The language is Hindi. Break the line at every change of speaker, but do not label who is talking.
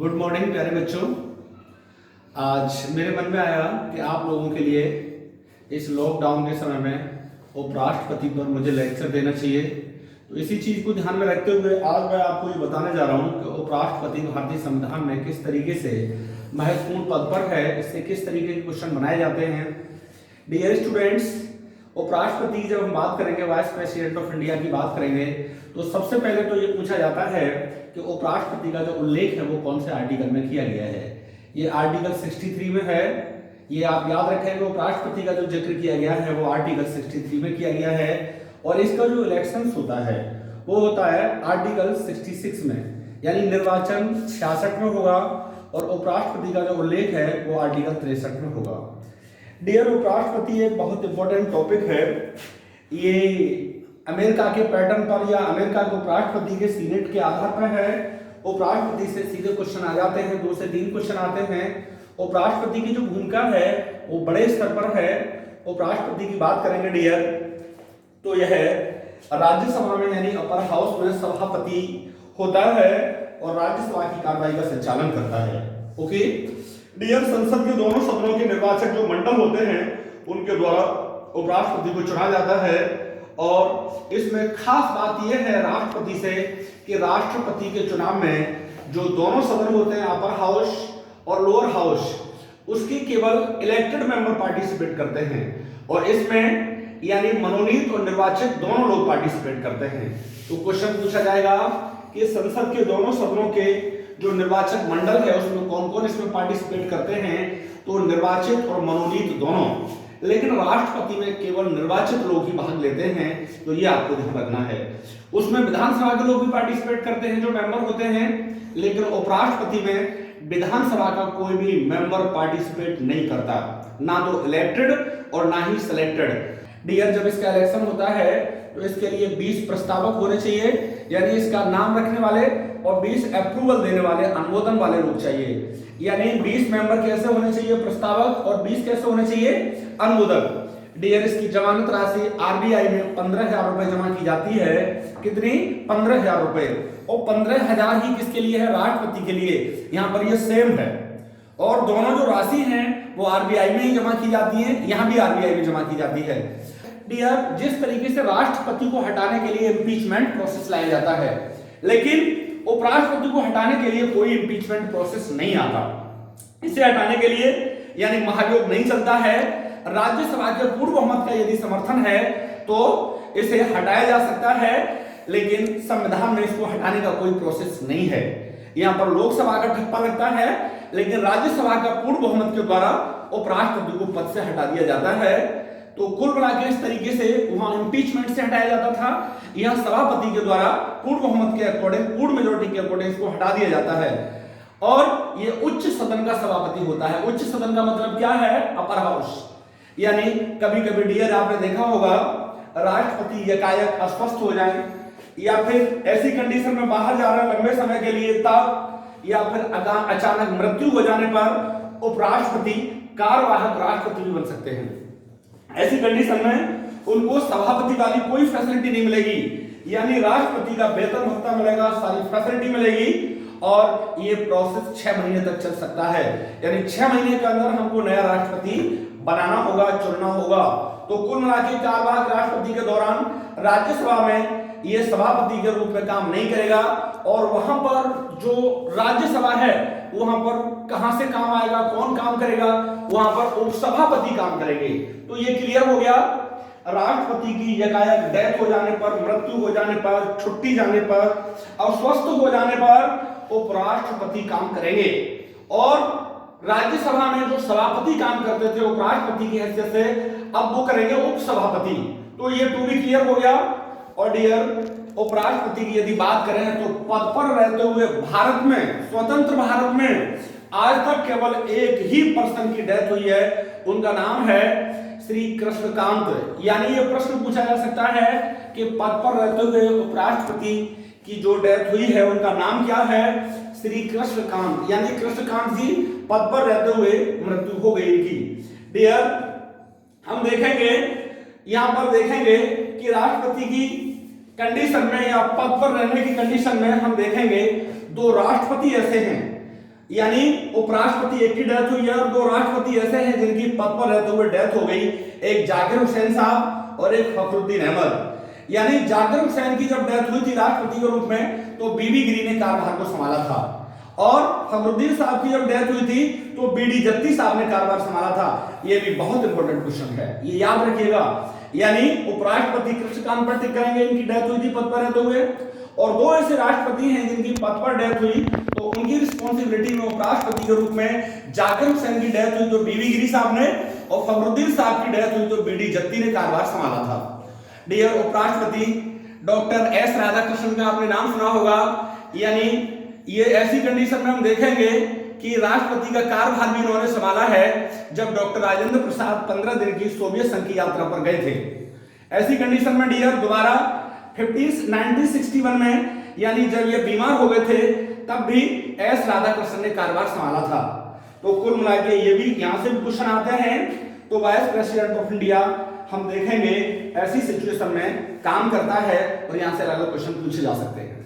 गुड मॉर्निंग प्यारे बच्चों। आज मेरे मन में आया कि आप लोगों के लिए इस लॉकडाउन के समय में उपराष्ट्रपति पर मुझे लेक्चर देना चाहिए। तो इसी चीज़ को ध्यान में रखते हुए आज मैं आपको ये बताने जा रहा हूँ कि उपराष्ट्रपति भारतीय संविधान में किस तरीके से महत्वपूर्ण पद पर है, इससे किस तरीके के क्वेश्चन बनाए जाते हैं। डियर स्टूडेंट्स, उपराष्ट्रपति की जब हम बात करेंगे, वाइस प्रेसिडेंट ऑफ इंडिया की बात करेंगे, तो सबसे पहले तो ये पूछा जाता है कि उपराष्ट्रपति का जो उल्लेख है वो कौन से आर्टिकल में किया गया है। ये आर्टिकल 63 में है। ये आप याद रखेंगे, उपराष्ट्रपति का जो जिक्र किया गया है वो आर्टिकल 63 में किया गया है। और इसका जो इलेक्शन होता है वो होता है आर्टिकल 66 में, यानी निर्वाचन 66 में होगा और उपराष्ट्रपति का जो उल्लेख है वो आर्टिकल 63 में होगा। डियर, उपराष्ट्रपति एक बहुत इंपॉर्टेंट टॉपिक है। ये अमेरिका के पैटर्न पर या अमेरिका के उपराष्ट्रपति के सीनेट के आधार पर है। उपराष्ट्रपति से सीधे क्वेश्चन आ जाते हैं, 2 से 3 क्वेश्चन आते हैं। उपराष्ट्रपति की जो भूमिका है वो बड़े स्तर पर है। उपराष्ट्रपति की बात करेंगे डियर, तो यह राज्यसभा में यानी अपर हाउस में सभापति होता है और राज्यसभा की कार्रवाई का संचालन करता है। ओके डियर, संसद के दोनों सदनों के निर्वाचक जो मंडल होते हैं उनके द्वारा उपराष्ट्रपति को चुना जाता है। और इसमें खास बात यह है राष्ट्रपति से कि राष्ट्रपति के चुनाव में जो दोनों सदन होते हैं, अपर हाउस और लोअर हाउस, उसके केवल इलेक्टेड मेंबर पार्टिसिपेट करते हैं और इसमें यानी मनोनीत और निर्वाचित दोनों लोग पार्टिसिपेट करते हैं। तो क्वेश्चन पूछा जाएगा कि संसद के दोनों सदनों के जो निर्वाचक मंडल है उसमें कौन कौन इसमें पार्टिसिपेट करते हैं। तो निर्वाचित और मनोनीत दोनों, लेकिन राष्ट्रपति में केवल निर्वाचित लोग ही भाग लेते हैं, तो ये आपको ध्यान रखना है। उसमें विधानसभा के लोग भी पार्टिसिपेट करते हैं जो मेंबर होते हैं, लेकिन उपराष्ट्रपति में विधानसभा का कोई भी मेंबर पार्टिसिपेट नहीं करता, ना तो इलेक्टेड और ना ही सिलेक्टेड। डियर, जब इसका इलेक्शन होता है तो इसके लिए 20 प्रस्तावक होने चाहिए, यानी इसका नाम रखने वाले और 20 अप्रूवल देने वाले, अनुमोदन वाले लोग चाहिए। यानी 20 मेंबर कैसे होने चाहिए, प्रस्तावक, और 20 कैसे होने चाहिए, अनुमोदक। डियर, इसकी जमानत राशि आरबीआई में 15,000 रुपए जमा की जाती है। कितनी? 15,000 रुपए। और 15,000 ही किसके लिए है? राष्ट्रपति के लिए। यहाँ पर ये सेम है और दोनों जो राशि हैं वो आरबीआई में ही जमा की जाती है, यहाँ भी आरबीआई में जमा की जाती है। डियर, जिस तरीके से राष्ट्रपति को हटाने के लिए इंपीचमेंट प्रोसेस लाया जाता है, लेकिन उपराष्ट्रपति को हटाने के लिए कोई इंपीचमेंट प्रोसेस नहीं आता। इसे हटाने के लिए यानी महाभियोग नहीं चलता है। राज्यसभा के पूर्ण बहुमत का यदि समर्थन है तो इसे हटाया जा सकता है, लेकिन संविधान में इसको हटाने का कोई प्रोसेस नहीं है। यहाँ पर लोकसभा का ठप्पा लगता है, लेकिन राज्यसभा का पूर्ण बहुमत के द्वारा उपराष्ट्रपति को पद से हटा दिया जाता है। तो कुल मिला के इस तरीके से वहां इंपीचमेंट से हटाया जाता था, यहां सभापति के द्वारा पूर्ण बहुमत के अकॉर्डिंग, पूर्ण मेजॉरिटी के अकॉर्डिंग इसको हटा दिया जाता है। और ये उच्च सदन का सभापति होता है। उच्च सदन का मतलब क्या है? Upper house. यानी कभी कभी डियर आपने देखा होगा राष्ट्रपति एकाएक अस्वस्थ हो जाए या फिर ऐसी कंडीशन में बाहर जा रहे हैं लंबे समय के लिए तब, या फिर अचानक मृत्यु हो जाने पर उपराष्ट्रपति कार्यवाहक राष्ट्रपति भी बन सकते हैं। ऐसी कंडीशन में उनको सभापति वाली कोई फैसिलिटी नहीं मिलेगी, यानी राष्ट्रपति का वेतन भत्ता मिलेगा, सारी फैसिलिटी मिलेगी और ये प्रोसेस 6 महीने तक चल सकता है। यानी 6 महीने के अंदर हमको नया राष्ट्रपति बनाना होगा, चुनना होगा। तो कुल मिला के कार्यवाहक राष्ट्रपति के दौरान राज्यसभा में ये सभापति के रूप में काम नहीं करेगा और वहां पर जो राज्यसभा है वहां पर कहां से काम आएगा, कौन काम करेगा? वहां पर उपसभापति काम करेंगे। तो ये क्लियर हो गया। राष्ट्रपति की एकाएक डेथ हो जाने पर, मृत्यु हो जाने पर, छुट्टी जाने पर, अस्वस्थ हो जाने पर उपराष्ट्रपति काम करेंगे। और राज्यसभा में जो सभापति काम करते थे उपराष्ट्रपति की हैसियत से, अब वो करेंगे उपसभापति। तो ये टू भी क्लियर हो गया। और डियर, उपराष्ट्रपति की यदि बात करें तो पद पर रहते हुए भारत में, स्वतंत्र भारत में आज तक केवल एक ही पर्सन की डेथ हुई है। उनका नाम है श्री कृष्णकांत। यानी ये प्रश्न पूछा जा सकता है कि पद पर रहते हुए उपराष्ट्रपति की जो डेथ हुई है उनका नाम क्या है? श्री कृष्णकांत। यानी कृष्णकांत जी पद पर रहते हुए मृत्यु हो गई इनकी। डियर, हम देखेंगे, यहां पर देखेंगे कि राष्ट्रपति की कंडीशन में या पद पर रहने की कंडीशन में हम देखेंगे 2 राष्ट्रपति ऐसे हैं यानी उपराष्ट्रपति एक की डेथ हुई है और दो राष्ट्रपति ऐसे हैं जिनकी पद पर रहते हुए डेथ हो गई, एक जाकिर हुसैन साहब और एक फखरुद्दीन अहमद। यानी जाकिर हुसैन की जब डेथ हुई थी राष्ट्रपति के रूप में तो बीबी गिरी ने कार्यभार को संभाला था, और फखरुद्दीन साहब की जब डेथ हुई थी तो बीडी जत्ती साहब ने कार्यभार संभाला था। यह भी बहुत इंपॉर्टेंट क्वेश्चन है, ये याद रखिएगा। यानी उपराष्ट्रपति कृष्णकांत प्रतीक करेंगे, इनकी डेथ हुई थी पद पर रहते हुए, और दो ऐसे राष्ट्रपति हैं जिनकी पद पर डेथ हुई तो उनकी रिस्पॉन्सिबिलिटी में उपराष्ट्रपति के रूप में जाकिर हुसैन की डेथ हुई तो बीबी गिरी साहब ने, और फखरुद्दीन साहब की डेथ हुई तो बीडी जत्ती ने कार्यभार संभाला था। डियर उपराष्ट्रपति डॉक्टर एस राधाकृष्णन का आपने नाम सुना होगा। यानी ये ऐसी कंडीशन में हम देखेंगे कि राष्ट्रपति का कार्यभार भी इन्होंने संभाला है जब डॉक्टर राजेंद्र प्रसाद 15 दिन की सोवियत संघ की यात्रा पर गए थे। ऐसी कंडीशन में डियर दोबारा 1961 में, यानी जब ये बीमार हो गए थे तब भी एस राधाकृष्णन ने कार्यभार संभाला था। तो कुल मिला के ये भी यहां से भी क्वेश्चन आते हैं। तो वाइस प्रेसिडेंट ऑफ इंडिया हम देखेंगे ऐसी सिचुएशन में काम करता है और यहां से अलग क्वेश्चन पूछे जा सकते हैं।